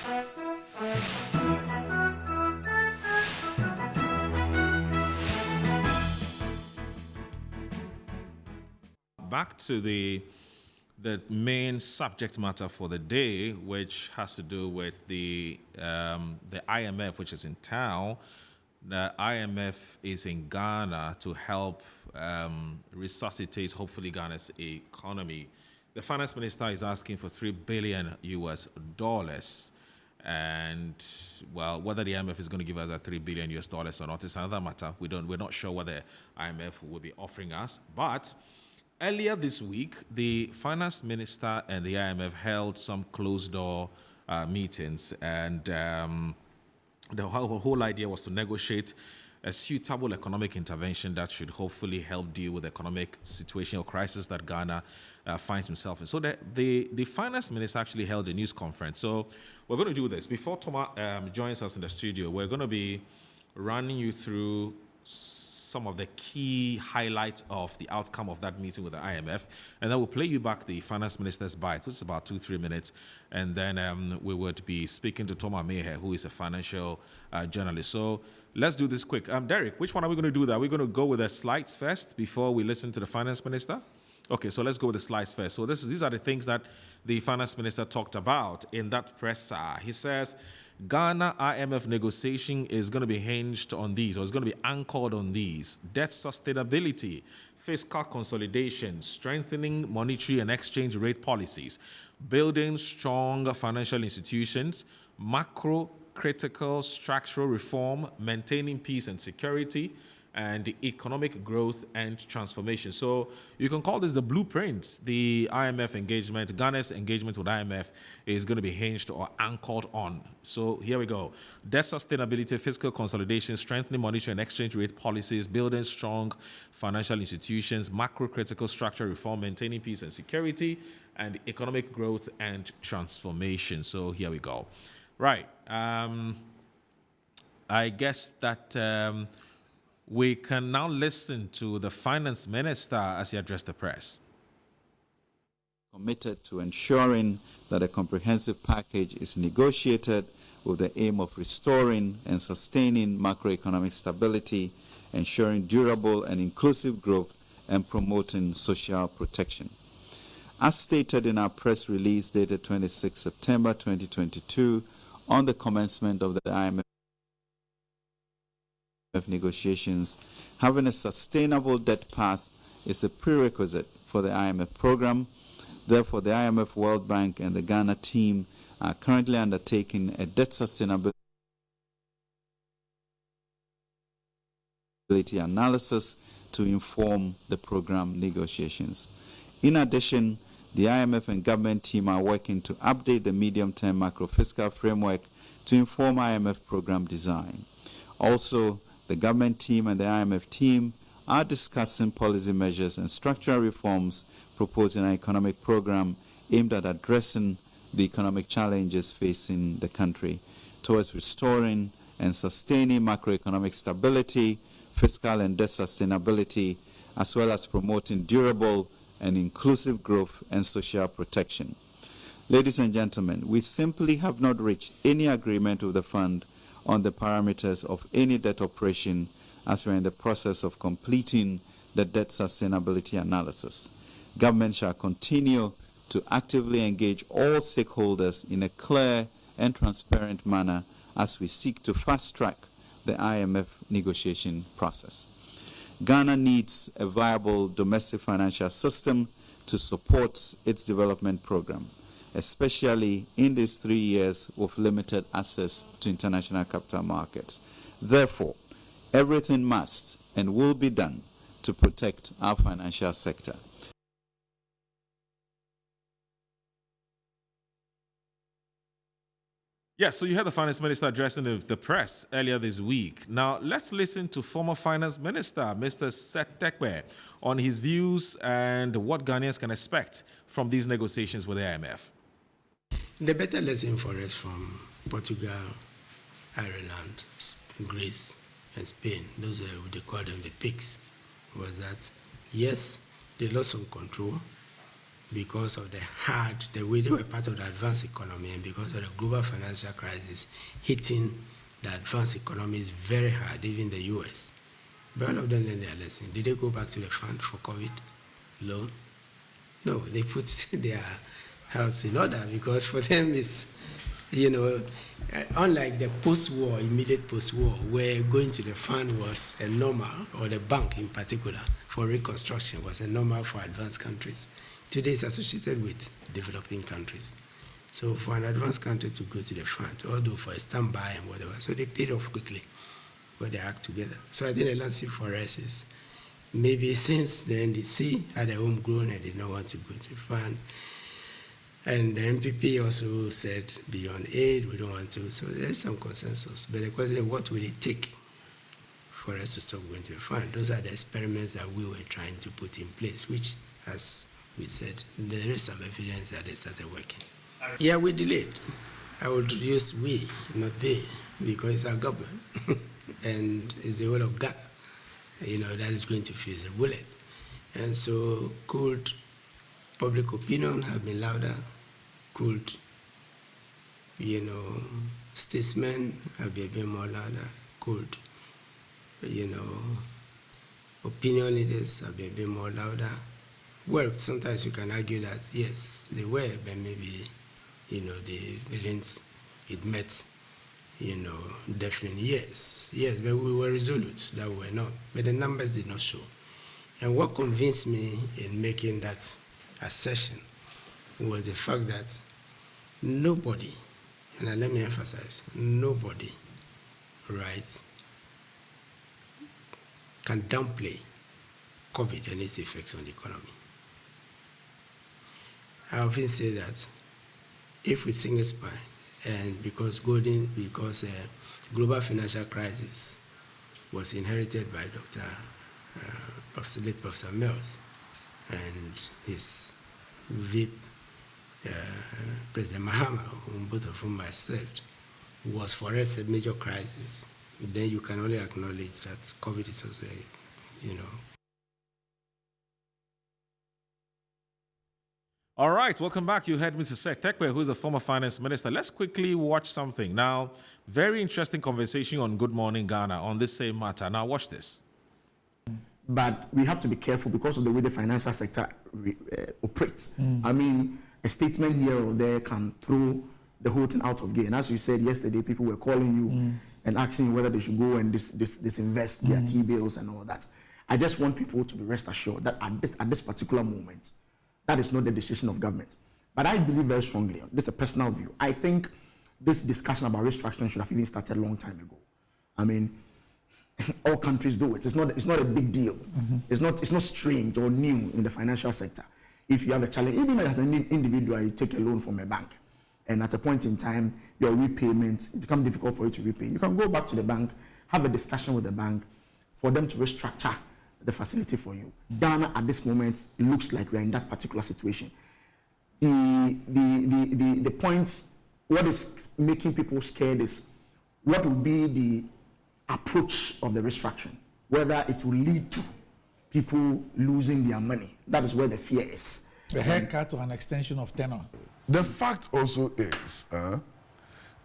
Back to the main subject matter for the day, which has to do with the IMF, which is in town. The IMF is in Ghana to help resuscitate, hopefully, Ghana's economy. The finance minister is asking for $3 billion US. And, well, whether the IMF is going to give us a $3 billion US or not is another matter. We're not sure what the IMF will be offering us. But earlier this week, the finance minister and the IMF held some closed-door meetings, and the whole idea was to negotiate a suitable economic intervention that should hopefully help deal with the economic situation or crisis that Ghana finds himself in. So the finance minister actually held a news conference. So we're going to do this. Before Thomas joins us in the studio, we're going to be running you through some of the key highlights of the outcome of that meeting with the IMF, and then we'll play you back the finance minister's bite, which is about 2-3 minutes, and then we would be speaking to Thomas Meher, who is a financial journalist. So let's do this quick. Derek, which one are we going to do that? Are we going to go with the slides first before we listen to the finance minister? Okay, so let's go with the slides first. So these are the things that the finance minister talked about in that presser. He says, Ghana IMF negotiation is going to be hinged on these, or it's going to be anchored on these: debt sustainability, fiscal consolidation, strengthening monetary and exchange rate policies, building strong financial institutions, macro critical structural reform, maintaining peace and security, and economic growth and transformation. So you can call this the blueprint. The IMF engagement, Ghana's engagement with IMF is going to be hinged or anchored on. So here we go. Debt sustainability, fiscal consolidation, strengthening monetary and exchange rate policies, building strong financial institutions, macro-critical structural reform, maintaining peace and security, and economic growth and transformation. So here we go. Right. I guess that we can now listen to the finance minister as he addressed the press. Committed to ensuring that a comprehensive package is negotiated with the aim of restoring and sustaining macroeconomic stability, ensuring durable and inclusive growth, and promoting social protection. As stated in our press release dated 26 September 2022, on the commencement of the IMF negotiations, having a sustainable debt path is a prerequisite for the IMF program. Therefore, the IMF, World Bank, and the Ghana team are currently undertaking a debt sustainability analysis to inform the program negotiations. In addition, the IMF and government team are working to update the medium-term macro-fiscal framework to inform IMF program design. Also, the government team and the IMF team are discussing policy measures and structural reforms proposed in an economic program aimed at addressing the economic challenges facing the country towards restoring and sustaining macroeconomic stability, fiscal and debt sustainability, as well as promoting durable and inclusive growth and social protection. Ladies and gentlemen, we simply have not reached any agreement with the fund on the parameters of any debt operation as we are in the process of completing the debt sustainability analysis. Government shall continue to actively engage all stakeholders in a clear and transparent manner as we seek to fast-track the IMF negotiation process. Ghana needs a viable domestic financial system to support its development program, especially in these 3 years with limited access to international capital markets. Therefore, everything must and will be done to protect our financial sector. Yes, so you heard the finance minister addressing the press earlier this week. Now, let's listen to former finance minister, Mr. Seth Terkper, on his views and what Ghanaians can expect from these negotiations with the IMF. The better lesson for us from Portugal, Ireland, Greece, and Spain, those they call them the pigs, was that yes, they lost some control, because of the way they were part of the advanced economy, and because of the global financial crisis hitting the advanced economy is very hard, even the US. But all of them learned their lesson. Did they go back to the fund for COVID loan? No, they put their house in order, because for them it's, unlike the post-war, immediate post-war, where going to the fund was a normal, or the bank in particular, for reconstruction was a normal for advanced countries. Today it's associated with developing countries. So for an advanced country to go to the fund, although for a standby and whatever, so they paid off quickly, but they act together. So I think the landscape for us is, maybe since the NDC had a homegrown and did not want to go to the fund, and the MPP also said beyond aid, we don't want to, so there's some consensus. But the question is, what will it take for us to stop going to the fund? Those are the experiments that we were trying to put in place, which, as we said, there is some evidence that they started working. Yeah, we delayed. I would use we, not they, because it's our government. And it's the whole of Ghana, that is going to face a bullet. And so could public opinion have been louder? Could, statesmen have been more louder? Could, opinion leaders have been more louder? Well, sometimes you can argue that, yes, they were, but maybe, they didn't, it met, definitely yes. Yes, but we were resolute that we were not. But the numbers did not show. And what convinced me in making that assertion was the fact that nobody, and let me emphasize, nobody, right, can downplay COVID and its effects on the economy. I often say that if we single spine, and because global financial crisis was inherited by Professor Mills and his VIP, President Mahama, both of whom I served, was for us a major crisis. Then you can only acknowledge that COVID is also, All right, welcome back. You heard Mr. Sek Tekwe, who's the former finance minister. Let's quickly watch something. Now, very interesting conversation on Good Morning Ghana on this same matter. Now, watch this. But we have to be careful because of the way the financial sector operates. I mean, a statement here or there can throw the whole thing out of gear. And as you said yesterday, people were calling you and asking you whether they should go and disinvest their T-bills and all that. I just want people to be rest assured that at this particular moment, that is not the decision of government. But I believe very strongly, this is a personal view, I think this discussion about restructuring should have even started a long time ago. I mean, all countries do it. It's not a big deal. It's not strange or new in the financial sector. If you have a challenge, even as an individual, you take a loan from a bank, and at a point in time, your repayment becomes difficult for you to repay. You can go back to the bank, have a discussion with the bank for them to restructure the facility for you. Ghana at this moment looks like we're in that particular situation. The points, what is making people scared is what will be the approach of the restructuring, whether it will lead to people losing their money. That is where the fear is. A haircut or an extension of tenure. The fact also is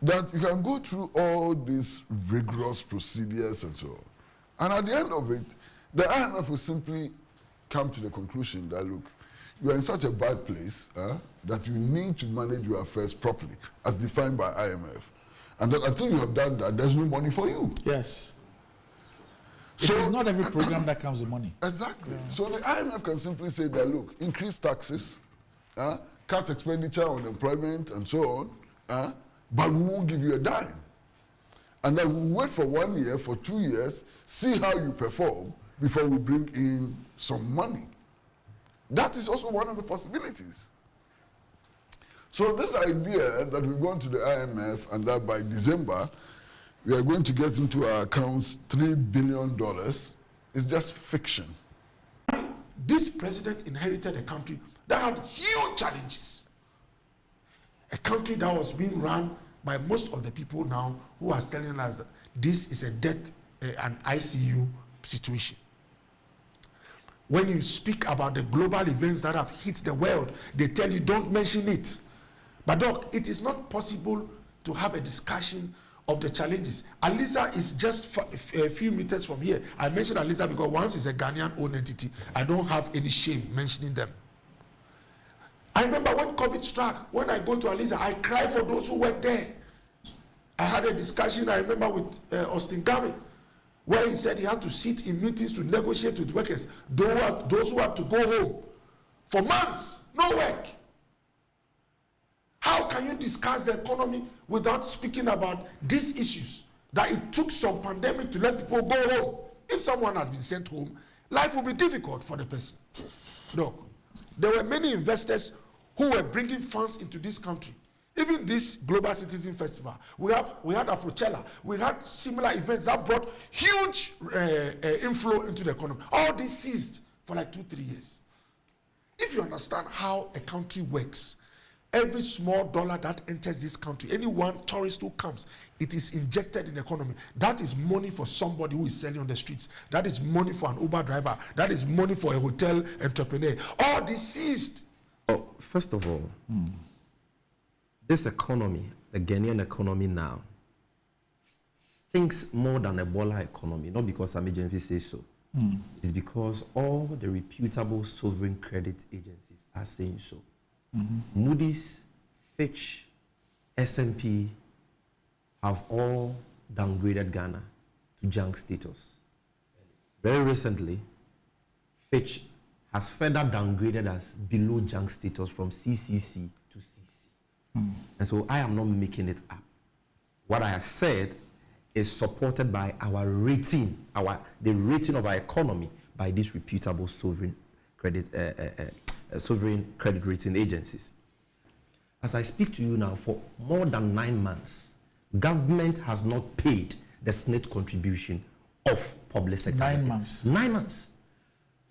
that you can go through all these rigorous procedures and so on. And at the end of it, the IMF will simply come to the conclusion that, look, you are in such a bad place that you need to manage your affairs properly, as defined by IMF. And that until you have done that, there's no money for you. Yes. So, it is not every program that comes with money. Exactly. Yeah. So the IMF can simply say that, look, increase taxes, cut expenditure on employment and so on, but we won't give you a dime. And then we'll wait for 1 year, for 2 years, see how you perform before we bring in some money. That is also one of the possibilities. So this idea that we're going to the IMF and that by December we are going to get into our accounts $3 billion is just fiction. This president inherited a country that had huge challenges. A country that was being run by most of the people now who are telling us that this is a death, an ICU situation. When you speak about the global events that have hit the world, they tell you don't mention it. But Doc, it is not possible to have a discussion of the challenges. Alisa is just a few meters from here. I mentioned Alisa because once it's a Ghanaian owned entity, I don't have any shame mentioning them. I remember when COVID struck, when I go to Alisa, I cry for those who work there. I had a discussion, I remember, with Austin Gami, where he said he had to sit in meetings to negotiate with workers, those who have to go home for months, no work. How can you discuss the economy without speaking about these issues? That it took some pandemic to let people go home. If someone has been sent home, life will be difficult for the person. No. There were many investors who were bringing funds into this country. Even this Global Citizen Festival, we had Afrochella, we had similar events that brought huge inflow into the economy. All this ceased for like 2-3 years. If you understand how a country works, every small dollar that enters this country, any one tourist who comes, it is injected in the economy. That is money for somebody who is selling on the streets. That is money for an Uber driver. That is money for a hotel entrepreneur. All this ceased. Oh, first of all, this economy, the Ghanaian economy now, thinks more than a Ebola economy, not because some agencies say so. It's because all the reputable sovereign credit agencies are saying so. Moody's, Fitch, S&P have all downgraded Ghana to junk status. Very recently, Fitch has further downgraded us below junk status from CCC to CC. And so I am not making it up. What I have said is supported by our rating, the rating of our economy by these reputable sovereign credit rating agencies. As I speak to you now, for more than 9 months, government has not paid the SNIT contribution of public sector. 9 months. 9 months.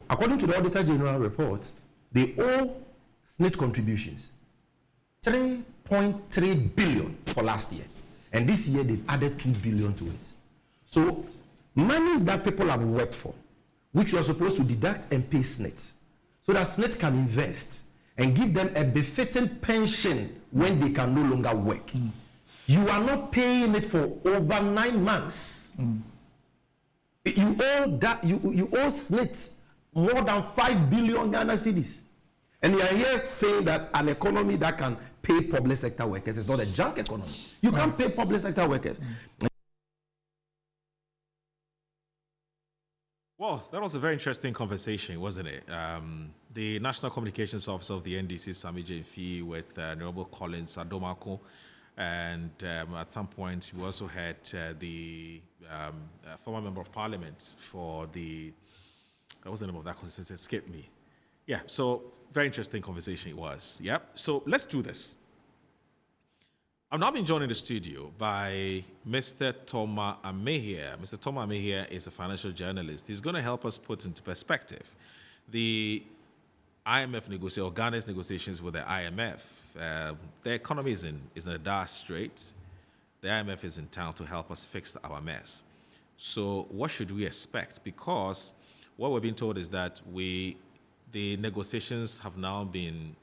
According to the Auditor General report, they owe SNIT contributions 3.3 billion for last year. And this year they've added 2 billion to it. So monies that people have worked for, which you are supposed to deduct and pay SNIT, so that SNIT can invest and give them a befitting pension when they can no longer work. You are not paying it for over 9 months. You owe that, you owe SNIT more than 5 billion Ghana cedis. And you are here saying that an economy that can pay public sector workers is not a junk economy. You can't pay public sector workers. Well, that was a very interesting conversation, wasn't it? The National Communications Officer of the NDC, Sami Jemfi, with Honorable Collins Adomako, and at some point we also had the former Member of Parliament for the, what was the name of that constituency? Escaped me. Yeah, so very interesting conversation it was. Yeah, so let's do this. I've now been joined in the studio by Mr. Toma Amehia. Mr. Toma Amehia is a financial journalist. He's going to help us put into perspective the IMF negotiations, or Ghana's negotiations with the IMF. The economy is in a dire strait. The IMF is in town to help us fix our mess. So what should we expect? Because what we're being told is that the negotiations have now been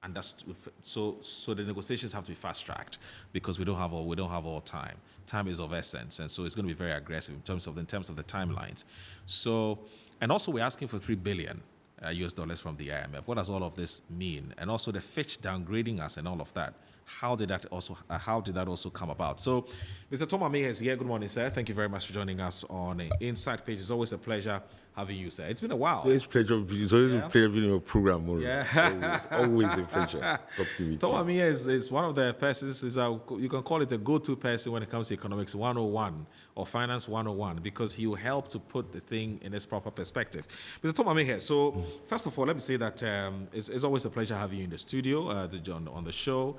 understood. So the negotiations have to be fast-tracked because we don't have all time. Time is of essence, and so it's going to be very aggressive in terms of the timelines. So, and also we're asking for $3 billion US dollars from the IMF. What does all of this mean? And also the Fitch downgrading us and all of that. How did that also come about? So, Mr. Toma Amehia is here. Good morning, sir. Thank you very much for joining us on Inside Page. It's always a pleasure having you, sir. It's been a while. It's always a pleasure being in your program. Yeah. Always a pleasure talking with Toma Amehia is one of the persons, you can call it a go-to person when it comes to economics 101 or finance 101, because he will help to put the thing in its proper perspective. Mr. Toma Amehia, so first of all, let me say that it's always a pleasure having you in the studio, on the show,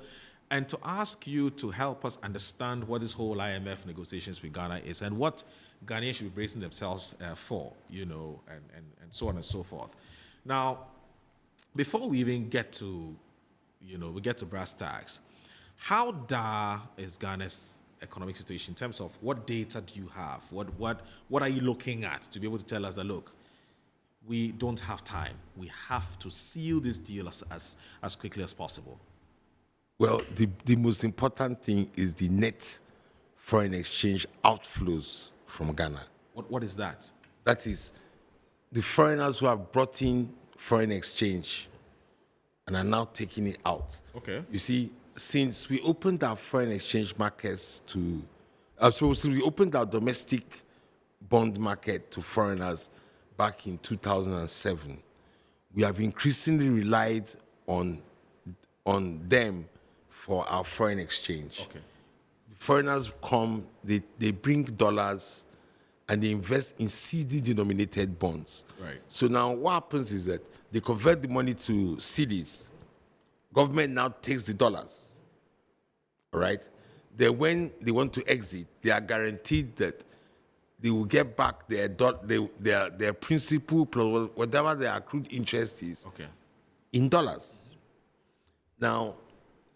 and to ask you to help us understand what this whole IMF negotiations with Ghana is and what Ghanaians should be bracing themselves for, and so on and so forth. Now, before we even get to, we get to brass tacks, how dire is Ghana's economic situation in terms of what data do you have? What are you looking at to be able to tell us that, look, we don't have time. We have to seal this deal as quickly as possible. Well, the most important thing is the net foreign exchange outflows from Ghana. What is that? That is, the foreigners who have brought in foreign exchange and are now taking it out. Okay. You see, since we opened our foreign exchange markets to, since we opened our domestic bond market to foreigners back in 2007, we have increasingly relied on them for our foreign exchange. Okay. Foreigners come, they bring dollars, and they invest in CD-denominated bonds. Right. So now what happens is that they convert the money to CDs. Government now takes the dollars, all right? Then when they want to exit, they are guaranteed that they will get back their principal plus whatever their accrued interest is in dollars. Now,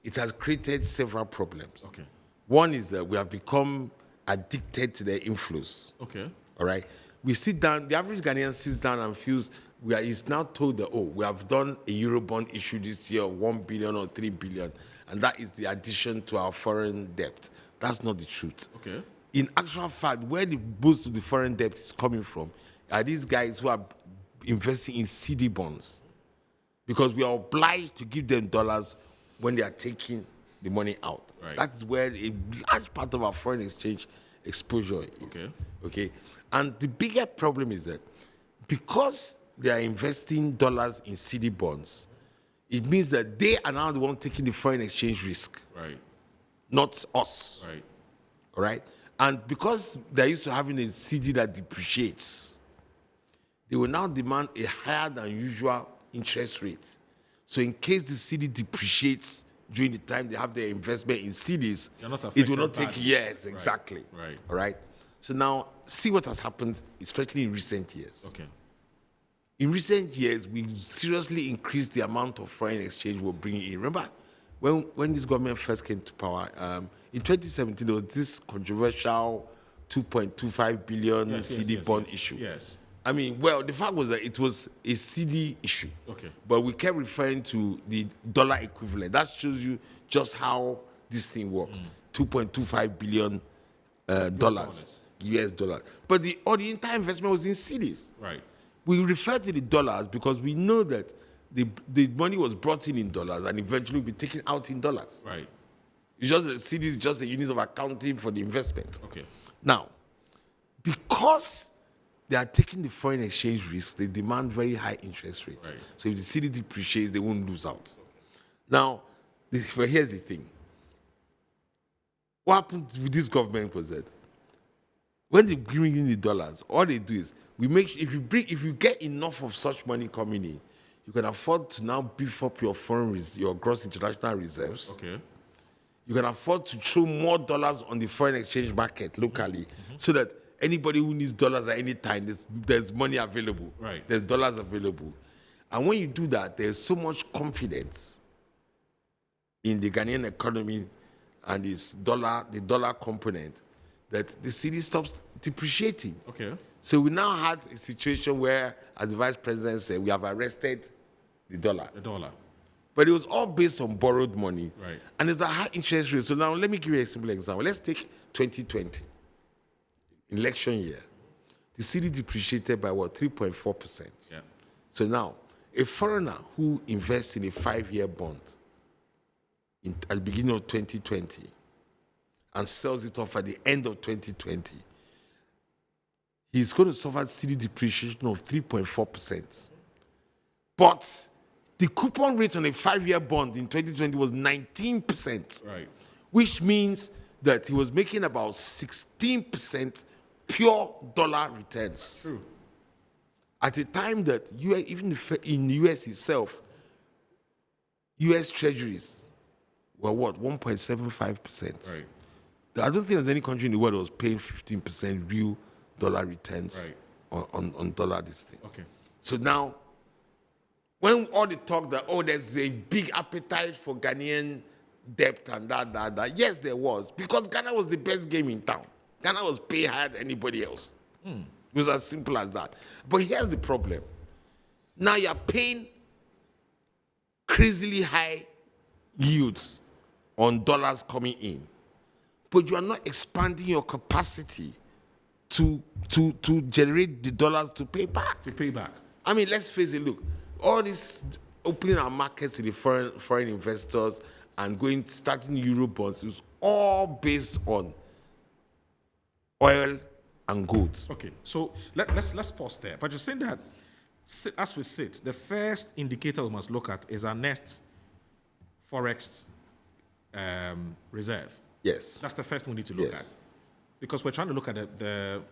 it has created several problems. Okay. One is that we have become addicted to their inflows. Okay. All right. We sit down, the average Ghanaian sits down and feels is now told that, we have done a Eurobond issue this year of 1 billion or 3 billion, and that is the addition to our foreign debt. That's not the truth. Okay. In actual fact, where the boost to the foreign debt is coming from are these guys who are investing in CD bonds, because we are obliged to give them dollars when they are taking the money out. Right. That's where a large part of our foreign exchange exposure is. Okay. And the bigger problem is that because they are investing dollars in CD bonds, it means that they are now the one taking the foreign exchange risk. Right. Not us. Right. All right? And because they're used to having a CD that depreciates, they will now demand a higher than usual interest rate. So in case the CD depreciates during the time they have their investment in CDs, it will not take years. Right. Exactly. Right. All right? So now, see what has happened, especially in recent years. Okay. In recent years, we seriously increased the amount of foreign exchange we're bringing in. Remember, when this government first came to power, in 2017, there was this controversial 2.25 billion CD bond issue. Yes. I mean, well, the fact was that it was a CD issue. Okay. But we kept referring to the dollar equivalent. That shows you just how this thing works. $2.25 billion US dollars. But the entire investment was in CDs. Right. We refer to the dollars because we know that the money was brought in dollars and eventually will be taken out in dollars. Right. It's just the CD is just a unit of accounting for the investment. Okay. Now, because they are taking the foreign exchange risk, they demand very high interest rates. Right. So if the CD depreciates, they won't lose out. Now, but here's the thing. What happened with this government was that when they bring in the dollars, all they do is if you get enough of such money coming in, you can afford to now beef up your your gross international reserves. Okay. You can afford to throw more dollars on the foreign exchange market locally, so that anybody who needs dollars at any time, there's money available. Right. There's dollars available. And when you do that, there's so much confidence in the Ghanaian economy and the dollar component, that the cedi stops depreciating. Okay. So we now had a situation where, as the vice president said, we have arrested the dollar. The dollar. But it was all based on borrowed money. Right. And it's a high interest rate. So now let me give you a simple example. Let's take 2020, election year. The cedi depreciated by 3.4%. Yeah. So now, a foreigner who invests in a 5-year bond at the beginning of 2020 and sells it off at the end of 2020, he's going to suffer cedi depreciation of 3.4%. But the coupon rate on a 5-year bond in 2020 was 19%. Right. Which means that he was making about 16% pure dollar returns. True. At a time that even in the US itself, US treasuries were 1.75%. Right. I don't think there's any country in the world that was paying 15% real dollar returns on dollar this thing. Okay. So now, when all the talk that, there's a big appetite for Ghanaian debt and that, yes, there was, because Ghana was the best game in town. Ghana was paying higher than anybody else. It was as simple as that. But here's the problem. Now you're paying crazily high yields on dollars coming in, but you are not expanding your capacity to generate the dollars to pay back. To pay back. I mean, let's face it, look, all this opening our markets to the foreign investors and starting Euro bonds is all based on oil and gold. Okay, so let's pause there. But you're saying that as we sit, the first indicator we must look at is our net forex reserve. Yes. That's the first thing we need to look at, because we're trying to look at the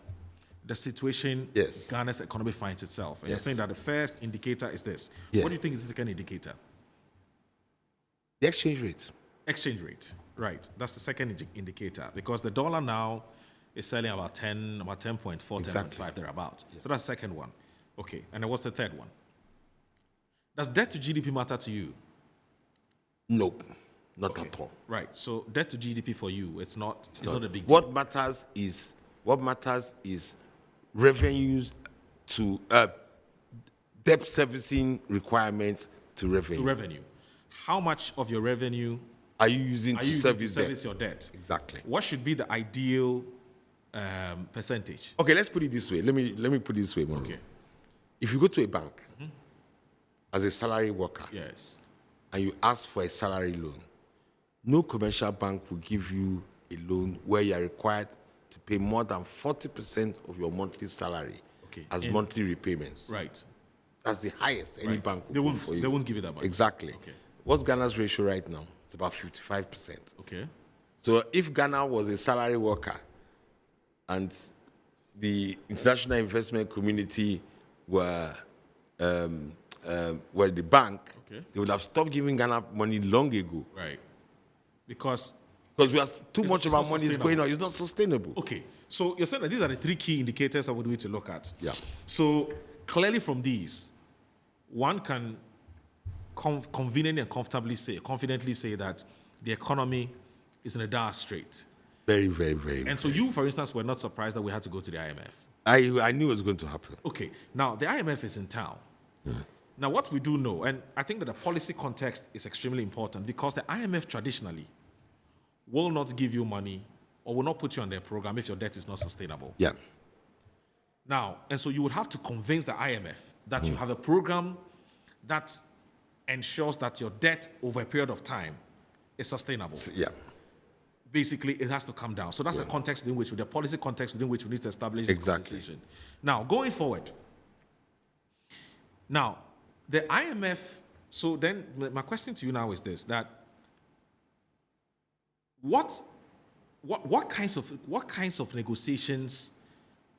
situation Ghana's economy finds itself. And you're saying that the first indicator is this. Yeah. What do you think is the second indicator? The exchange rate. Exchange rate, right? That's the second indicator, because the dollar now is selling about 10.4, Exactly. 10.5 thereabout. So that's the second one. Okay, and then what's the third one? Does debt to GDP matter to you? Nope, not at all. Right. So debt to GDP for you, it's not a big deal. What matters is revenues to debt servicing requirements to revenue. To revenue. How much of your revenue are you using to service your debt? Exactly. What should be the ideal percentage? Okay, let's put it this way. Let me put it this way, Moro. Okay. If you go to a bank as a salary worker, Yes. and you ask for a salary loan, no commercial bank will give you a loan where you are required to pay more than 40% of your monthly salary as monthly repayments. Right. That's the highest any bank will They give for you. They won't give you that much. Exactly. Okay. What's Ghana's ratio right now? It's about 55%. Okay. So if Ghana was a salary worker and the international investment community were the bank, they would have stopped giving Ghana money long ago. Right. Because we have too much of our not money is sustainable. going on. It's not sustainable. Okay. So you're saying that these are the three key indicators that we need to look at. Yeah. So clearly from these, one can conveniently and confidently say that the economy is in a dire strait. Very, very, very. And so you, for instance, were not surprised that we had to go to the IMF. I knew it was going to happen. Okay. Now, the IMF is in town. Now, what we do know, and I think that the policy context is extremely important, because the IMF traditionally will not give you money or will not put you on their program if your debt is not sustainable. Yeah. Now, and so you would have to convince the IMF that you have a program that ensures that your debt over a period of time is sustainable. Yeah. Basically, it has to come down. So that's the context within which, the policy context within which we need to establish this Exactly. conversation. Now, going forward, now, the IMF, so then my question to you now is this, that what kinds of negotiations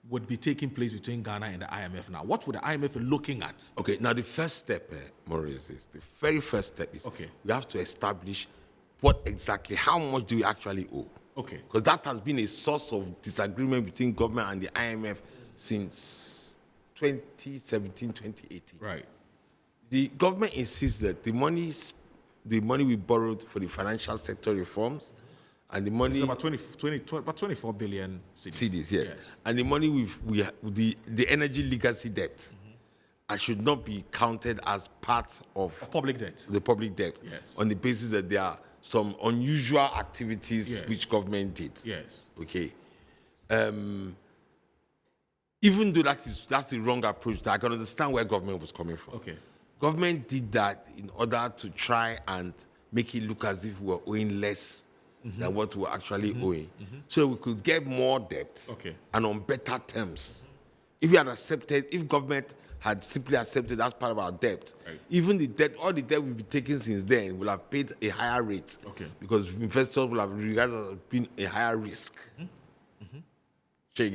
would be taking place between Ghana and the IMF now? What would the IMF be looking at? Okay, now the first step, Maurice, is the very first step is we have to establish how much do we actually owe? Okay. Because that has been a source of disagreement between government and the IMF since 2017, 2018. Right. The government insists that the money we borrowed for the financial sector reforms and the money... It's about 24 billion cedis, yes. And the money the energy legacy debt should not be counted as part of public debt. The public debt, on the basis that there are some unusual activities which government did. Yes. Okay. Even though that's the wrong approach, I can understand where government was coming from. Okay. Government did that in order to try and make it look as if we were owing less than what we were actually owing. So we could get more debt and on better terms. If government had simply accepted as part of our debt, even the debt, all the debt we've been taking since then will have paid a higher rate because investors will have regarded it as being a higher risk.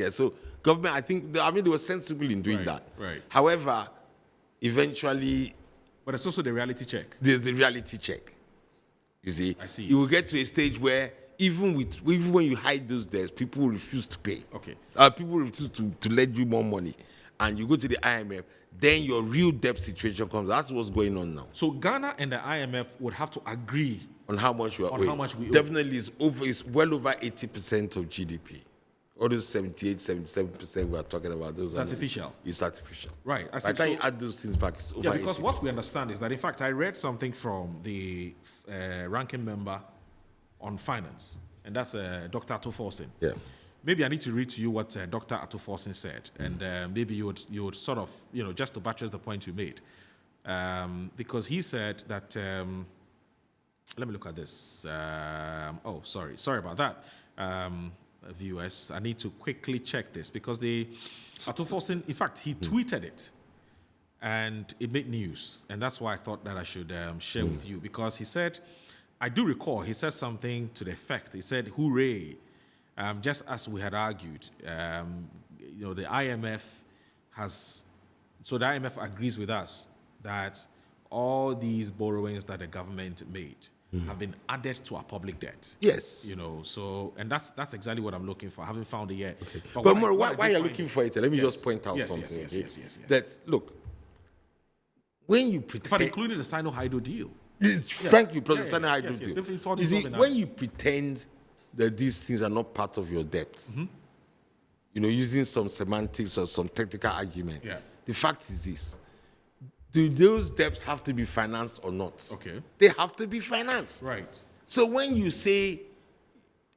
So government, they were sensible in doing that. Right. However, eventually... But it's also the reality check. There's the reality check. You see? I see. You will get to a stage where even when you hide those debts, people will refuse to pay. Okay. People refuse to lend you more money. And you go to the IMF, then your real debt situation comes. That's what's going on now. So Ghana and the IMF would have to agree on how much we are owing. How much we owe. Definitely, it's well over 80% of GDP. all those 78, 77% we are talking about, those It's are artificial. It's artificial. Right. I By see. the time So- you add those things back, it's over. Yeah, because what we 80%. understand is that, in fact, I read something from the ranking member on finance, and that's Dr. Atoforsin. Yeah. Maybe I need to read to you what Dr. Atoforsin said, and maybe you would sort of, just to buttress the point you made. Because he said that, let me look at this. Sorry about that. Viewers, I need to quickly check this because the Atoforsin, in fact, he tweeted it and it made news. And that's why I thought that I should share with you, because he said, I do recall, he said something to the effect. He said, hooray, just as we had argued, the IMF the IMF agrees with us that all these borrowings that the government made have been added to our public debt. Yes. And that's exactly what I'm looking for. I haven't found it yet. Okay. But more, why you're looking for it, let me just point out something. Yes. That, look, when you In pretend... fact, including the Sino-Hydro deal. Thank you, Professor Sani, I do. It's all You see, dissolving when now. you pretend that these things are not part of your debt, using some semantics or some technical arguments, the fact is this. Do those debts have to be financed or not? Okay. They have to be financed. Right. So when you say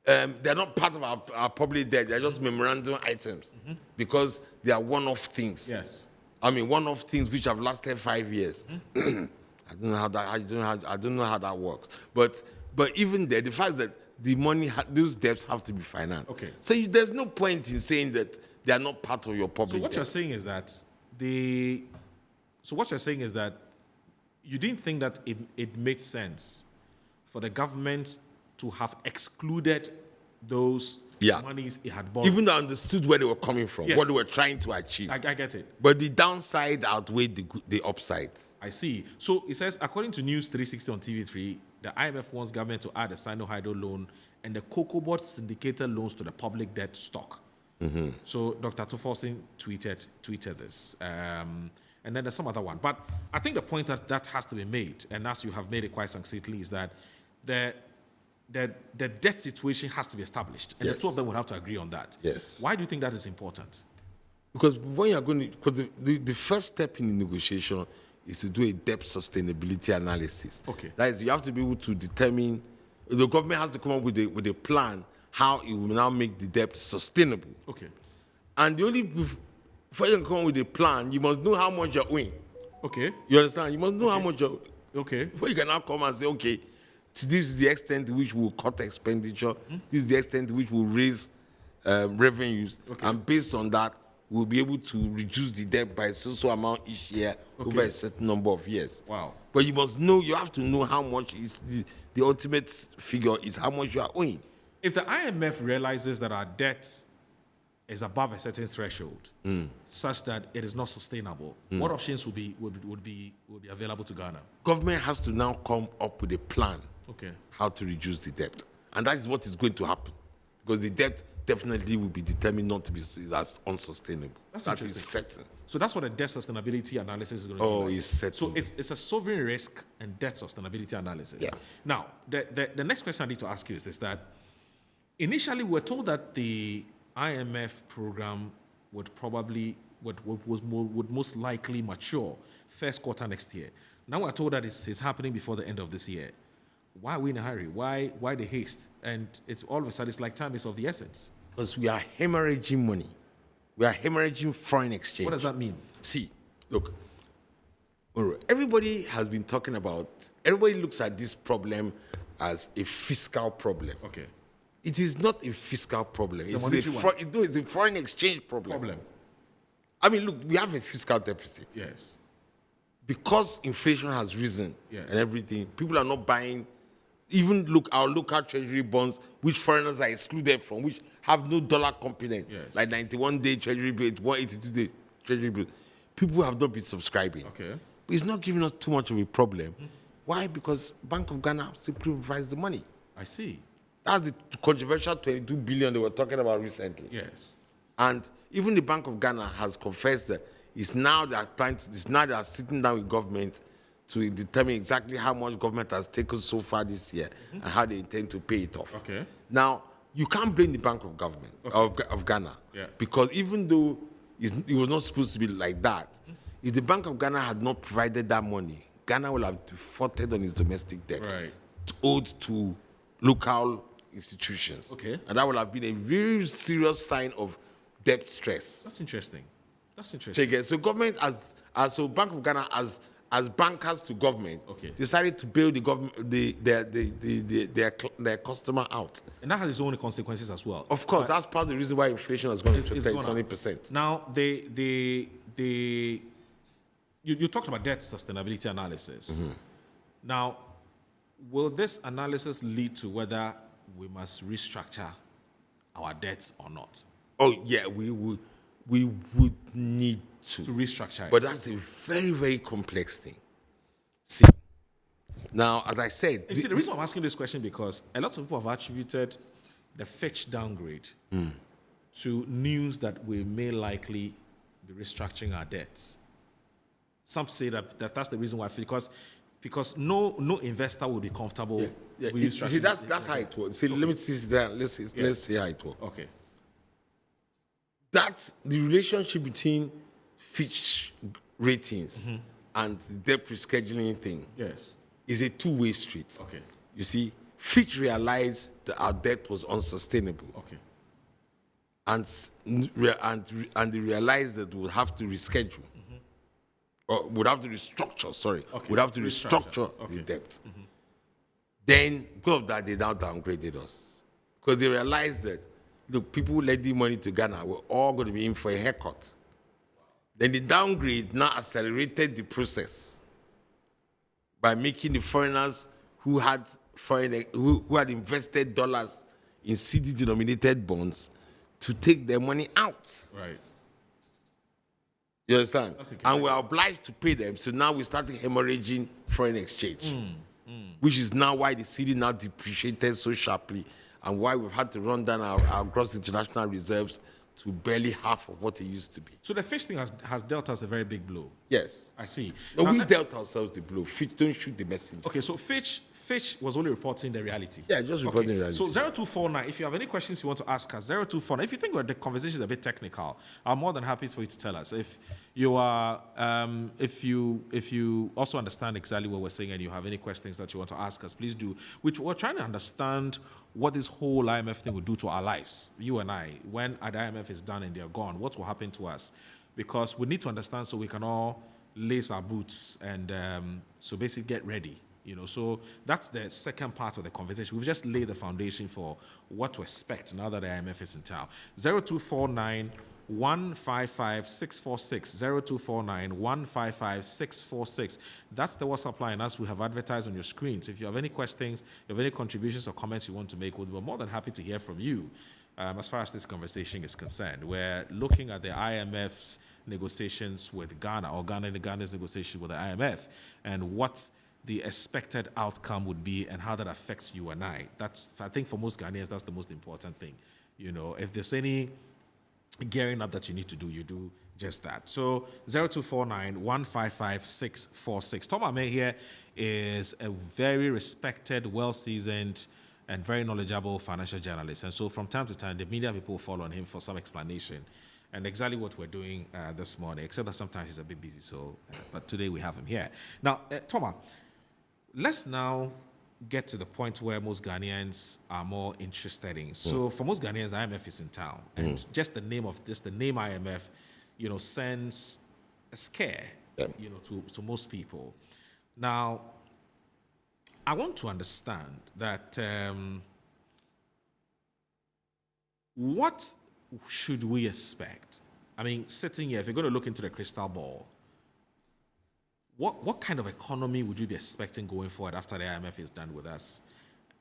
they're not part of our public debt, they're just memorandum items because they are one-off things. Yes. I mean, one-off things which have lasted 5 years. I don't know how that works. But even there, the fact that the money, those debts have to be financed. Okay. So there's no point in saying that they are not part of your public So what debt. you're saying is that you didn't think that it made sense for the government to have excluded those monies it had borrowed. Even though I understood where they were coming from, Yes. what they were trying to achieve. I get it. But the downside outweighed the upside. I see. So it says, according to News 360 on TV3, the IMF wants government to add a Sino-Hydro loan and the Cocoa Board syndicated loans to the public debt stock. So Dr. Toforsin tweeted this. And then there's some other one. But I think the point that has to be made, and as you have made it quite succinctly, is that the debt situation has to be established. And Yes. the two of them would have to agree on that. Yes. Why do you think that is important? Because when you're going to, because the first step in the negotiation is to do a debt sustainability analysis. Okay. That is, you have to be able to determine, the government has to come up with a plan how it will now make the debt sustainable. Okay. And before you can come up with a plan, you must know how much you're owing. Okay. You understand? You must know how much you're Okay. before you can now come and say, okay, this is the extent to which we'll cut expenditure, this is the extent to which we'll raise revenues, and based on that, we'll be able to reduce the debt by so amount each year over a certain number of years. Wow. But you have to know how much is the ultimate figure is how much you are owing. If the IMF realizes that our debt is above a certain threshold, such that it is not sustainable, what options would be available to Ghana? Government has to now come up with a plan Okay. how to reduce the debt. And that is what is going to happen. Because the debt definitely will be determined not to be as unsustainable. That's That is interesting. certain. So that's what a debt sustainability analysis is going to be. Oh, like. it's certain. So it's a sovereign risk and debt sustainability analysis. Yeah. Now, the next question I need to ask you is this: that initially we were told that the IMF program would most likely mature first quarter next year. Now we're told that it's happening before the end of this year. Why are we in a hurry? Why the haste? And it's all of a sudden it's like time is of the essence. Because we are hemorrhaging money. We are hemorrhaging foreign exchange. What does that mean? See, look, everybody looks at this problem as a fiscal problem. Okay. It is not a fiscal problem. It's a monetary one. It's a foreign exchange problem. I mean, look, we have a fiscal deficit. Yes. Because inflation has risen Yes. and everything, people are not buying, even look our local treasury bonds, which foreigners are excluded from, which have no dollar component, Yes. like 91-day treasury bill, 182-day treasury bill. People have not been subscribing. Okay. But it's not giving us too much of a problem. Why? Because Bank of Ghana simply provides the money. I see. That's the controversial 22 billion they were talking about recently. Yes. And even the Bank of Ghana has confessed that they are sitting down with government to determine exactly how much government has taken so far this year and how they intend to pay it off. Okay. Now, you can't blame the Bank of Government of Ghana, Yeah. because even though it was not supposed to be like that, if the Bank of Ghana had not provided that money, Ghana would have defaulted on its domestic debt, Right. owed to local institutions. Okay. And that would have been a very serious sign of debt stress. That's interesting. That's interesting. Take it. So government so Bank of Ghana as bankers to government Okay. decided to bail the government their customer out. And that has its own consequences as well. Of course, that's part of the reason why inflation has gone It's to gone up. 20%. Now, you talked about debt sustainability analysis. Mm-hmm. Now, will this analysis lead to whether we must restructure our debts or not? Oh yeah, we would need to restructure it. But that's a very, very complex thing. See, now as I said, You see, the reason I'm asking this question because a lot of people have attributed the Fitch downgrade to news that we may likely be restructuring our debts. Some say that's the reason why, because no investor will be comfortable with restructuring. See, that's how it works. See, let me see that. Let's see how it works. Okay. That the relationship between Fitch ratings and the debt rescheduling thing Yes. is a two-way street. Okay. You see, Fitch realized that our debt was unsustainable, Okay. and they realized that we'll have to reschedule, or would have to restructure. Sorry, Okay. would have to Restructure. restructure Okay. the debt. Then, because of that, they now downgraded us because they realized that look, people lending money to Ghana were all going to be in for a haircut. Then the downgrade now accelerated the process by making the foreigners who had invested dollars in CD-denominated bonds to take their money out. Right. You understand? That's okay. And we're obliged to pay them. So now we started hemorrhaging foreign exchange, which is now why the CD now depreciated so sharply and why we've had to run down our gross international reserves to barely half of what it used to be. So the Fitch thing has dealt us a very big blow. Yes. I see. But Now, we dealt ourselves the blow. Fitch don't shoot the messenger. Okay, so Fitch was only reporting the reality. Yeah, just reporting Okay, reality. So 0249, if you have any questions you want to ask us, 0249. If you think the conversation is a bit technical, I'm more than happy for you to tell us. If you are, if you also understand exactly what we're saying and you have any questions that you want to ask us, please do. We're trying to understand what this whole IMF thing will do to our lives, you and I. When the IMF is done and they're gone, what will happen to us? Because we need to understand so we can all lace our boots and so basically get ready. So that's the second part of the conversation. We've just laid the foundation for what to expect now that the IMF is in town. 0249 155 646 0249 155 646. That's the WhatsApp line as we have advertised on your screens. If you have any questions, if you have any contributions or comments you want to make, we're more than happy to hear from you. As far as this conversation is concerned, we're looking at the IMF's negotiations with Ghana, or Ghana's negotiations with the IMF, and what the expected outcome would be and how that affects you and I. I think for most Ghanaians, that's the most important thing. If there's any gearing up that you need to do, you do just that. So 0249 155 646. Tom Ame here is a very respected, well-seasoned, and very knowledgeable financial journalist. And so from time to time, the media people fall on him for some explanation. And exactly what we're doing this morning, except that sometimes he's a bit busy. So, but today we have him here. Now, Thomas, let's now get to the point where most Ghanaians are more interested in. So for most Ghanaians, the IMF is in town. And just the name IMF, sends a scare, to most people. Now, I want to understand that what should we expect? I mean, sitting here, if you're going to look into the crystal ball, what kind of economy would you be expecting going forward after the IMF is done with us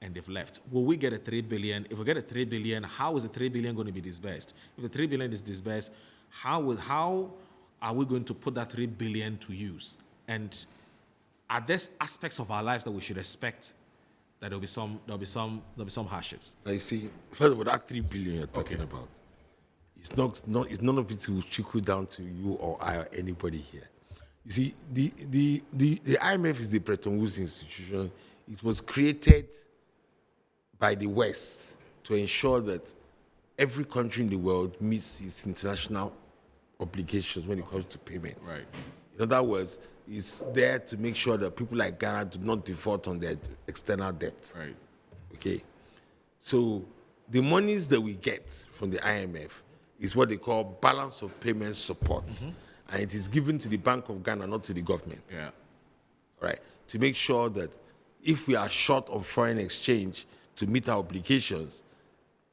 and they've left? Will we get a 3 billion? If we get a 3 billion, how is the 3 billion going to be disbursed? If the 3 billion is disbursed, how are we going to put that 3 billion to use? And are there aspects of our lives that we should expect that there'll be some hardships? Now you see, first of all, that 3 billion you're talking about, it's none of it will trickle down to you or I or anybody here. You see, the IMF is the Bretton Woods institution. It was created by the West to ensure that every country in the world meets its international obligations when it comes to payments. Right. In other words, it's there to make sure that people like Ghana do not default on their external debt. Right. Okay. So the monies that we get from the IMF is what they call balance of payments support. And it is given to the Bank of Ghana, not to the government. Yeah. Right? To make sure that if we are short of foreign exchange to meet our obligations,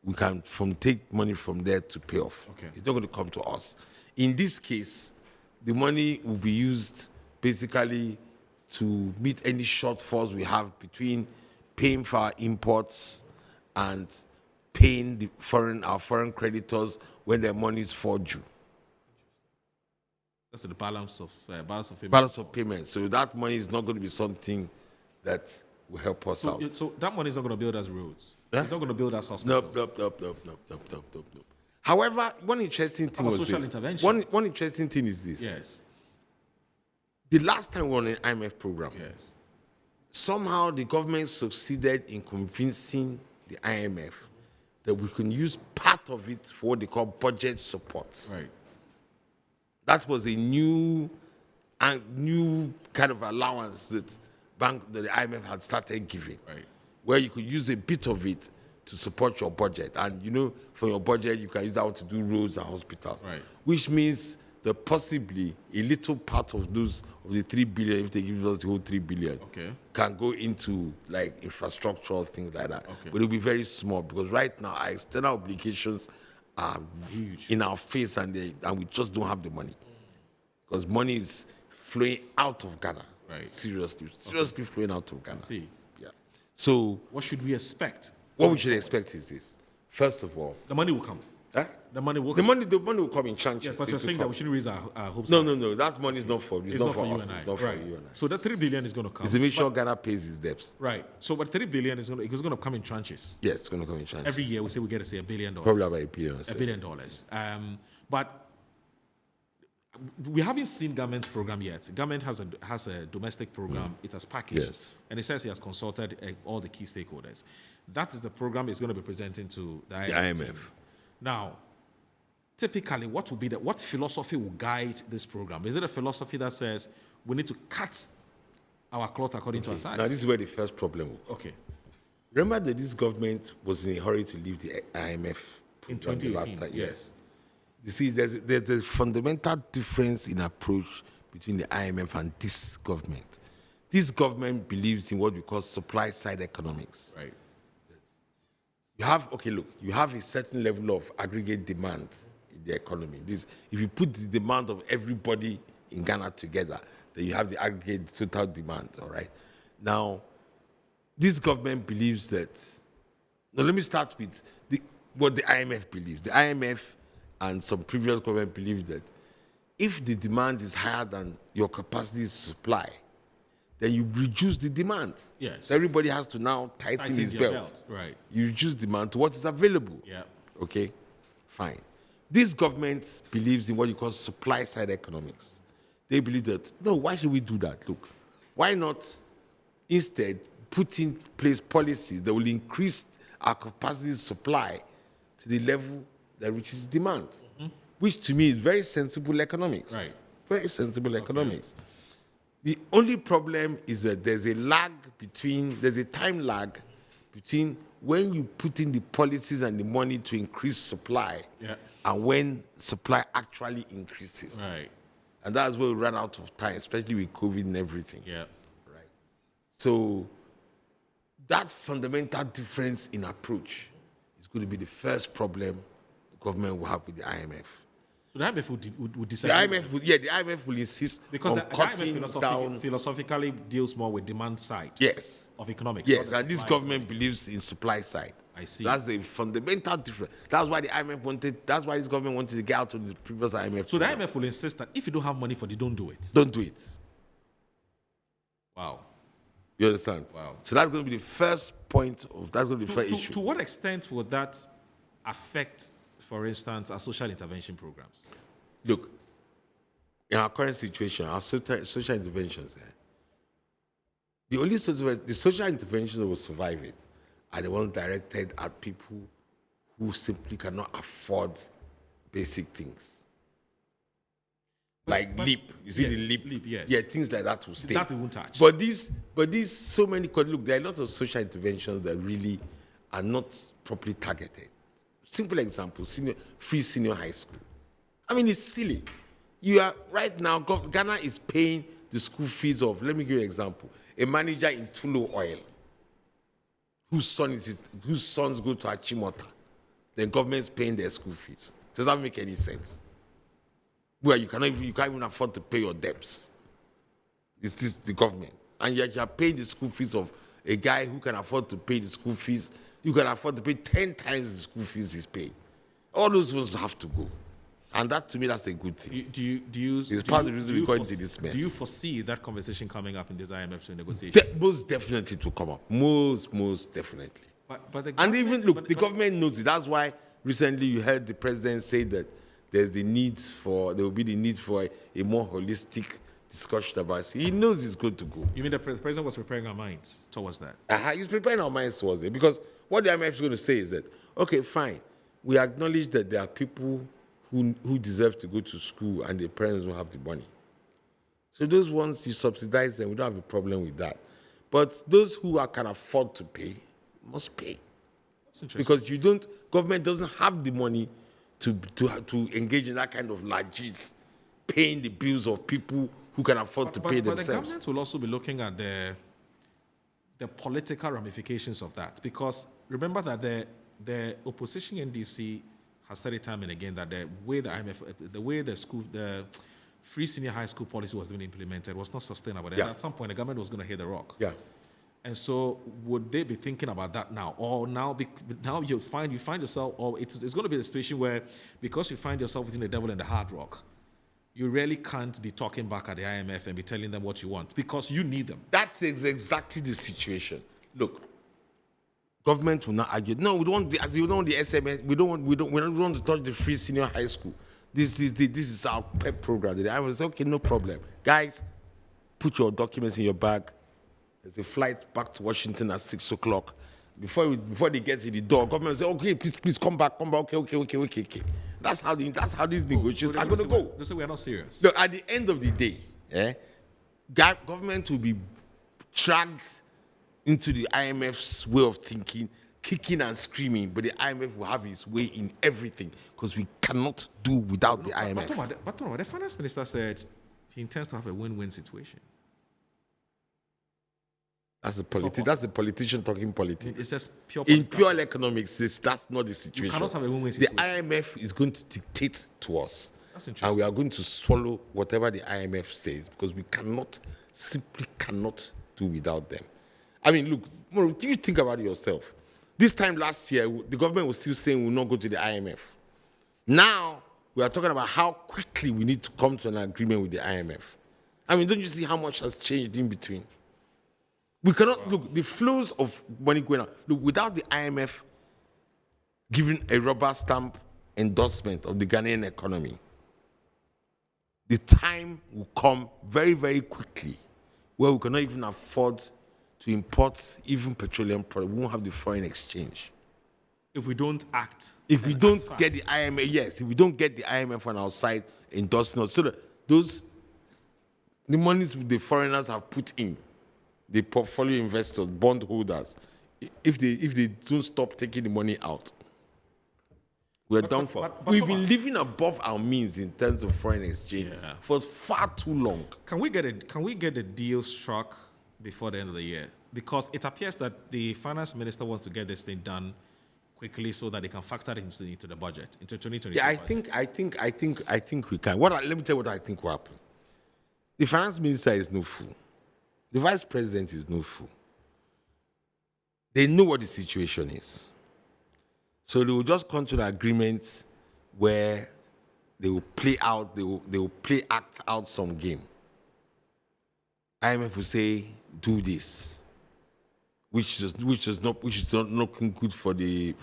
we can take money from there to pay off. Okay. It's not going to come to us. In this case, the money will be used basically to meet any shortfalls we have between paying for our imports and paying our foreign creditors when their monies fall due. That's the balance of payment. Balance of payments. So that money is not going to be something that will help us out. So that money is not going to build us roads. Huh? It's not going to build us hospitals. Nope. However, one interesting thing was social this. intervention? One interesting thing is this. Yes. The last time we were on an IMF program, Yes. somehow the government succeeded in convincing the IMF that we can use part of it for what they call budget support. Right. That was a new kind of allowance that the IMF had started giving, Right. where you could use a bit of it to support your budget. And, for your budget, you can use that one to do roads and hospitals. Right. Which means that possibly a little part of the 3 billion, if they give us the whole 3 billion, Okay. can go into like infrastructural things like that. Okay. But it'll be very small because right now our external obligations are Huge. in our face and we just don't have the money. Because money is flowing out of Ghana. Right. Seriously flowing out of Ghana. See. Yeah. So What should we expect? what we should expect is this. First of all, The money will come. huh? The money will the come. money will come in chunks. Yes, but you're saying that we shouldn't raise our hopes. No. That money is not for It's not for you us. and I. It's not Right. for you and I. So that 3 billion is going to come. It's to make sure Ghana pays its debts. Right. So, but 3 billion is going to come in tranches. Yes, it's going to come in chunks. Every year we say we get to say $1 billion. Probably about $1 billion. or so. $1 billion. But we haven't seen government's program yet. Government has a domestic program. It has packaged. Yes. And it says he has consulted all the key stakeholders. That is the program it's going to be presenting to the IMF. team. Now, typically, what philosophy will guide this program? Is it a philosophy that says we need to cut our cloth according to our size? Now, this is where the first problem will come. Okay. Remember that this government was in a hurry to leave the IMF In program the last 2018, time. yes. You see, there's a fundamental difference in approach between the IMF and this government. This government believes in what we call supply-side economics. Right. You have a certain level of aggregate demand in the economy. If you put the demand of everybody in Ghana together, then you have the aggregate total demand, all right? Now, this government believes that. Now, let me start with what the IMF believes. The IMF and some previous government believe that if the demand is higher than your capacity to supply, then you reduce the demand. Yes. So everybody has to now tighten his your belt. Right. You reduce demand to what is available. Yeah. Okay, fine. This government believes in what you call supply-side economics. They believe that, no, why should we do that? Look, why not instead put in place policies that will increase our capacity to supply to the level that reaches demand, which to me is very sensible economics. Right. Very sensible economics. The only problem is that there's a time lag between when you put in the policies and the money to increase supply and when supply actually increases. Right. And that's where we run out of time, especially with COVID and everything. Yeah. Right. So that fundamental difference in approach is going to be the first problem the government will have with the IMF. So the IMF would The disagree. IMF will insist Because on the cutting IMF down. philosophically deals more with demand side Yes. of economics. Yes, not the and this supply government economics. believes in supply side. I see. That's the fundamental difference. That's why the IMF that's why this government wanted to get out of the previous IMF. So the program. IMF will insist that if you don't have money for it, don't do it. Don't do it. Wow. You understand? Wow. So that's going to be the first point that's going to be the first issue. To what extent would that affect, for instance, our social intervention programs? Look, in our current situation, our social interventions, the social interventions that will survive it are the ones directed at people who simply cannot afford basic things. Like LEAP. You see yes, the LEAP? LEAP, yes. Yeah, things like that will stay. That they won't touch. But these so many, look, there are a lot of social interventions that really are not properly targeted. Simple example, free senior high school. I mean, it's silly. You are, right now, Ghana is paying the school fees of, let me give you an example, a manager in Tulo Oil, whose sons go to Achimota. The government is paying their school fees. Does that make any sense? Where you can't even afford to pay your debts. It's this the government. And yet you are paying the school fees of a guy who can afford to pay the school fees. You can afford to pay 10 times the school fees he's paying. All those ones have to go. And that, to me, that's a good thing. It's part of the reason we go into this mess. Do you foresee that conversation coming up in this IMF negotiation? Most definitely to come up. Most definitely. And even, look, the government knows it. That's why recently you heard the president say that there will be the need for a more holistic discussion about it. He knows it's good to go. You mean the president was preparing our minds towards that? He's preparing our minds towards it. Because what the IMF is going to say is that, okay, fine, we acknowledge that there are people who deserve to go to school and their parents don't have the money. So those ones, you subsidize them, we don't have a problem with that. But those who can afford to pay must pay. That's interesting. Because government doesn't have the money to engage in that kind of largesse, paying the bills of people who can afford to pay themselves. But the government will also be looking at the political ramifications of that. Because remember that the opposition NDC has said it time and again that the way the free senior high school policy was being implemented was not sustainable. And at some point, the government was going to hit the rock. Yeah. And so, would they be thinking about that now, or now you find yourself, or it's going to be a situation where because you find yourself within the devil and the hard rock, you really can't be talking back at the IMF and be telling them what you want because you need them. That is exactly the situation. Look, government will not argue. No, we don't want as you know the SMS. We don't want to touch the free senior high school. This is our PEP program. The IMF says, okay, no problem, guys. Put your documents in your bag. There's a flight back to Washington at 6 o'clock. Before they get to the door, government will say, okay, please come back. Okay. That's how these negotiations are going to go. They say we are not serious. Look, at the end of the day, government will be dragged into the IMF's way of thinking, kicking and screaming, but the IMF will have its way in everything because we cannot do without the IMF. But the finance minister said he intends to have a win-win situation. That's a politician talking politics. It's just pure in pure economics, that's not the situation. You cannot have a win-win situation. The IMF is going to dictate to us. That's interesting. And we are going to swallow whatever the IMF says because we simply cannot do without them. I mean, look, Moro, do you think about it yourself? This time last year, the government was still saying we will not go to the IMF. Now, we are talking about how quickly we need to come to an agreement with the IMF. I mean, don't you see how much has changed in between? We cannot, look, the flows of money going out. Look, without the IMF giving a rubber stamp endorsement of the Ghanaian economy, the time will come very, very quickly where we cannot even afford to import even petroleum products. We won't have the foreign exchange. If we don't act. If we don't get the IMF, yes, if we don't get the IMF on our side endorsing us, so that the monies the foreigners have put in, the portfolio investors, bond holders, if they don't stop taking the money out, we're done for. We've been living above our means in terms of foreign exchange for far too long. Can we get a deal struck before the end of the year? Because it appears that the finance minister wants to get this thing done quickly so that they can factor it into the budget, into 2022. Yeah, I think we can. Let me tell you what I think will happen. The finance minister is no fool. The vice president is no fool. They know what the situation is. So they will just come to an agreement where they will act out some game. IMF will say, do this, which is not looking good for the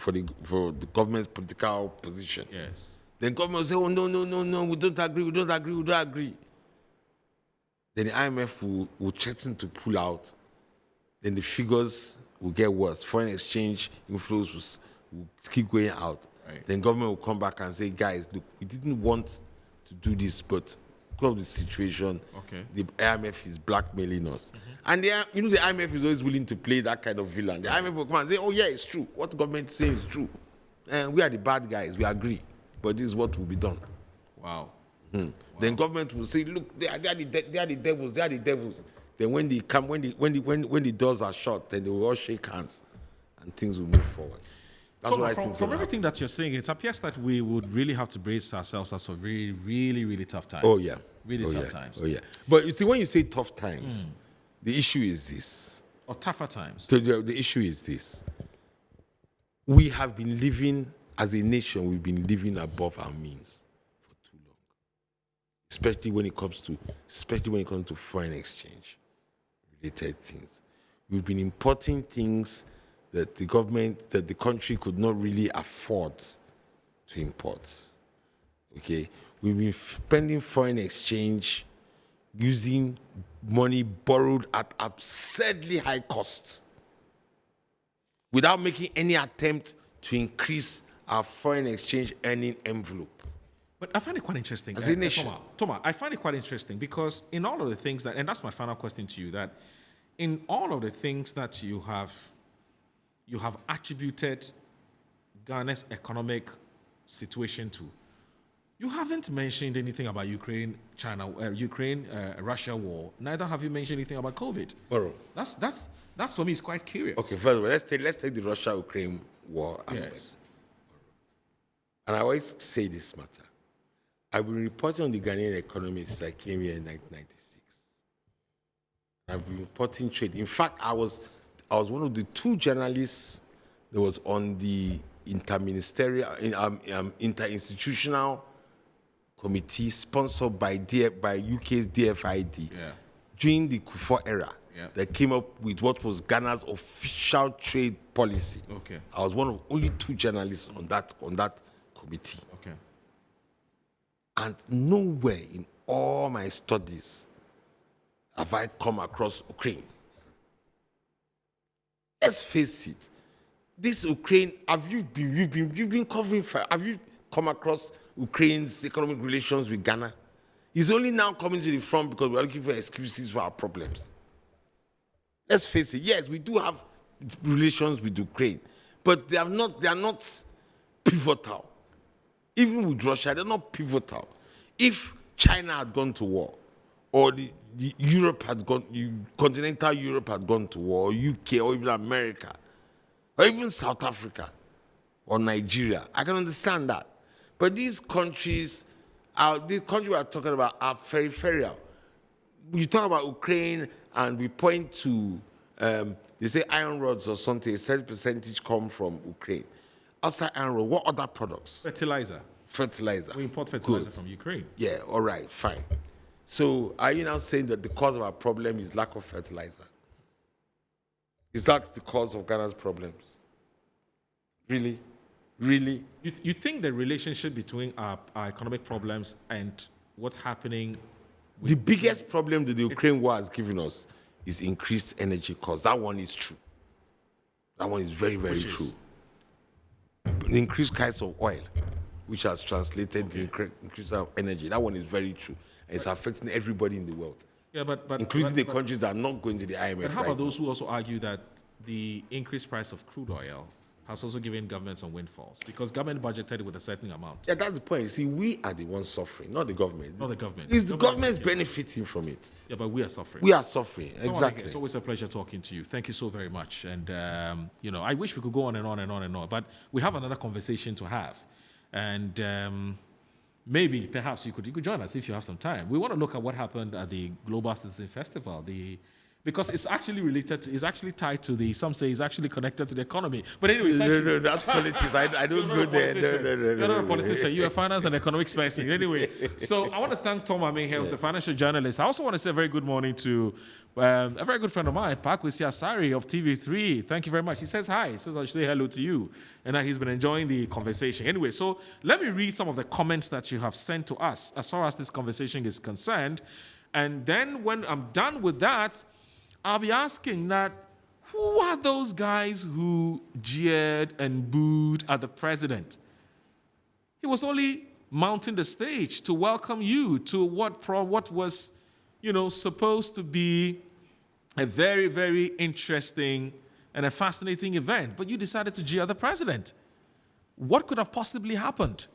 government's political position. Yes. Then government will say, oh no, we don't agree. Then the IMF will threaten to pull out. Then the figures will get worse. Foreign exchange inflows will keep going out. Right. Then government will come back and say, guys, look, we didn't want to do this, but because of the situation, Okay. the IMF is blackmailing us. And the IMF is always willing to play that kind of villain. The IMF will come and say, oh yeah, it's true. What the government is saying is true. And we are the bad guys, we agree. But this is what will be done. Wow. Then government will say, look, they are the devils, they are the devils. Then when they come, when the doors are shut, then they will all shake hands and things will move forward. That's Tom, what I from, think. from everything that you're saying, it appears that we would really have to brace ourselves as for really, really, really tough times. Oh yeah. Really oh, tough yeah. times. Oh yeah. But you see, when you say tough times, the issue is this. Or tougher times. So the issue is this. We have been living, as a nation, we've been living above our means for too long. Especially when it comes to foreign exchange related things. We've been importing things that the country could not really afford to import. Okay? We've been spending foreign exchange using money borrowed at absurdly high cost without making any attempt to increase our foreign exchange earning envelope. But I find it quite interesting. As a nation. Thomas, I find it quite interesting because in all of the things that, and that's my final question to you, that in all of the things that you have attributed Ghana's economic situation to, you haven't mentioned anything about Russia war. Neither have you mentioned anything about COVID. Borrow. That's for me is quite curious. Okay, first of all, let's take the Russia-Ukraine war aspect. Yes. And I always say this matter. I've been reporting on the Ghanaian economy since I came here in 1996. I've been reporting trade. In fact, I was one of the two journalists that was on the interinstitutional committee sponsored by UK's DFID during the Kufuor era that came up with what was Ghana's official trade policy. Okay. I was one of only two journalists on that committee. Okay. And nowhere in all my studies have I come across Ukraine. Let's face it. This Ukraine, you've been covering, have you come across Ukraine's economic relations with Ghana? It's only now coming to the front because we're looking for excuses for our problems. Let's face it, yes, we do have relations with Ukraine, but they are not pivotal. Even with Russia, they're not pivotal. If China had gone to war, or the continental Europe had gone to war, or UK, or even America, or even South Africa, or Nigeria, I can understand that. But these countries, the country we are talking about, are peripheral. You talk about Ukraine, and we point to, they say iron rods or something, a certain percentage come from Ukraine. Outside iron rod, what other products? Fertilizer. Fertilizer. We import fertilizer Good. from Ukraine. Yeah, all right, fine. So are you now saying that the cause of our problem is lack of fertilizer? Is that the cause of Ghana's problems? Really? Really? You think the relationship between our economic problems and what's happening The biggest problem that the Ukraine war has given us is increased energy costs. That one is true. That one is very, very true. The increased price of oil, which has translated the increase of energy, that one is very true. And it's affecting everybody in the world, including the countries that are not going to the IMF. But how about those who also argue that the increased price of crude oil has also given government some windfalls because government budgeted with a certain amount? Yeah, that's the point. You see, we are the ones suffering, not the government. Not the government. It's the government's benefiting from it. Yeah, but we are suffering. We are suffering, So, exactly. It's always a pleasure talking to you. Thank you so very much. And, I wish we could go on and on and on and on, but we have another conversation to have. And maybe, perhaps you could join us if you have some time. We want to look at what happened at the Global Citizen Festival, because it's actually it's actually tied to some say it's actually connected to the economy. But anyway, No, that's politics. I don't go there. You're not a politician. You're a finance and economics person. Anyway, so I want to thank Tom Amin here, who's a financial journalist. I also want to say a very good morning to a very good friend of mine, Pakwesi Asari of TV3. Thank you very much. He says hi. He says I should say hello to you. And he's been enjoying the conversation. Anyway, so let me read some of the comments that you have sent to us as far as this conversation is concerned. And then when I'm done with that, I'll be asking that Who are those guys who jeered and booed at the president? He was only mounting the stage to welcome you to what was, supposed to be a very, very interesting and a fascinating event. But you decided to jeer the president. What could have possibly happened?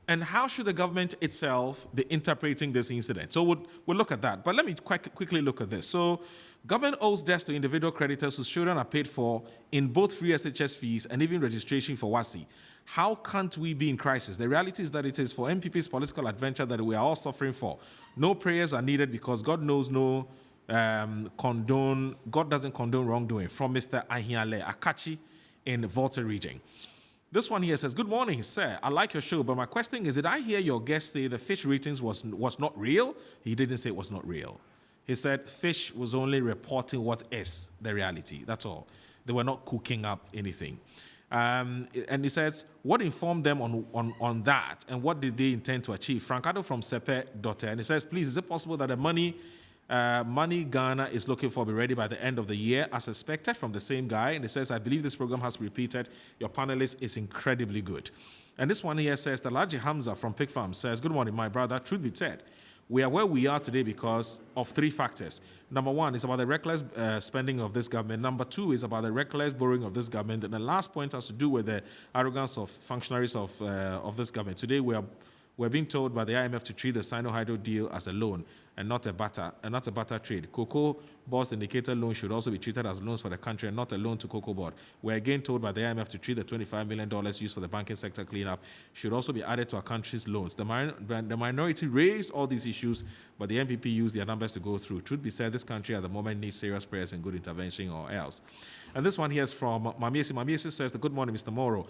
And how should the government itself be interpreting this incident? So we'll look at that. But let me quickly look at this. So government owes debts to individual creditors whose children are paid for in both free SHS fees and even registration for WASI. How can't we be in crisis? The reality is that it is for MPP's political adventure that we are all suffering for. No prayers are needed because God knows God doesn't condone wrongdoing. From Mr. Ahiale Akachi in Volta region. This one here says, good morning, sir. I like your show, but my question is, did I hear your guest say the fish ratings was not real? He didn't say it was not real. He said fish was only reporting what is the reality. That's all. They were not cooking up anything. And he says, what informed them on that, and what did they intend to achieve? Francado from Sepe Daughter, and he says, please, is it possible that the money Ghana is looking for be ready by the end of the year, as expected from the same guy? And he says, I believe this program has repeated. Your panelist is incredibly good. And this one here says, Talaji Hamza from Pig Farm says, good morning, my brother. Truth be said, we are where we are today because of three factors. Number one is about the reckless spending of this government. Number two is about the reckless borrowing of this government. And the last point has to do with the arrogance of functionaries of this government. Today we're being told by the IMF to treat the Sino-Hydro deal as a loan and not a barter trade. Cocoa Board's indicator loan should also be treated as loans for the country and not a loan to Cocoa Board. We're again told by the IMF to treat the $25 million used for the banking sector cleanup should also be added to our country's loans. The minority raised all these issues, but the MPP used their numbers to go through. Truth be said, this country at the moment needs serious prayers and good intervention or else. And this one here is from Mamiesi. Mamiesi says, good morning, Mr. Moro.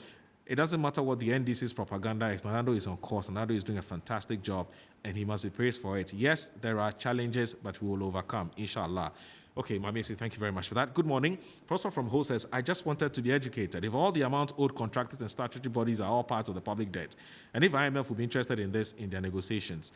It doesn't matter what the NDC's propaganda is. Nando is on course. Nando is doing a fantastic job, and he must be praised for it. Yes, there are challenges, but we will overcome, inshallah. Okay, Mamesi, thank you very much for that. Good morning. Prosper from Ho says, I just wanted to be educated. If all the amount owed contractors and statutory bodies are all part of the public debt, and if IMF will be interested in this in their negotiations.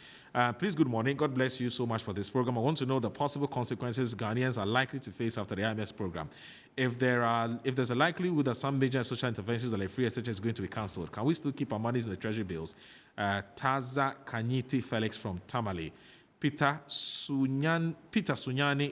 Please, good morning. God bless you so much for this program. I want to know the possible consequences Ghanaians are likely to face after the IMF program. If there's a likelihood that some major social interventions like free SHS is going to be cancelled, can we still keep our monies in the treasury bills? Taza Kanyiti Felix from Tamale. Peter Sunyani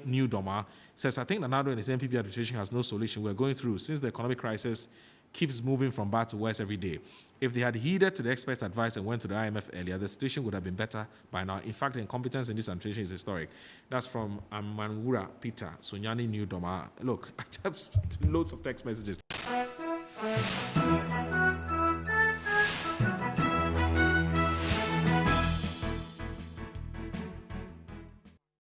New Doma says, I think Nanado and his MPP administration has no solution we're going through since the economic crisis keeps moving from bad to worse every day. If they had heeded to the experts' advice and went to the IMF earlier, the situation would have been better by now. In fact, the incompetence in this administration is historic. That's from Amanwura Peter Sunyani New Doma. Look, I have loads of text messages.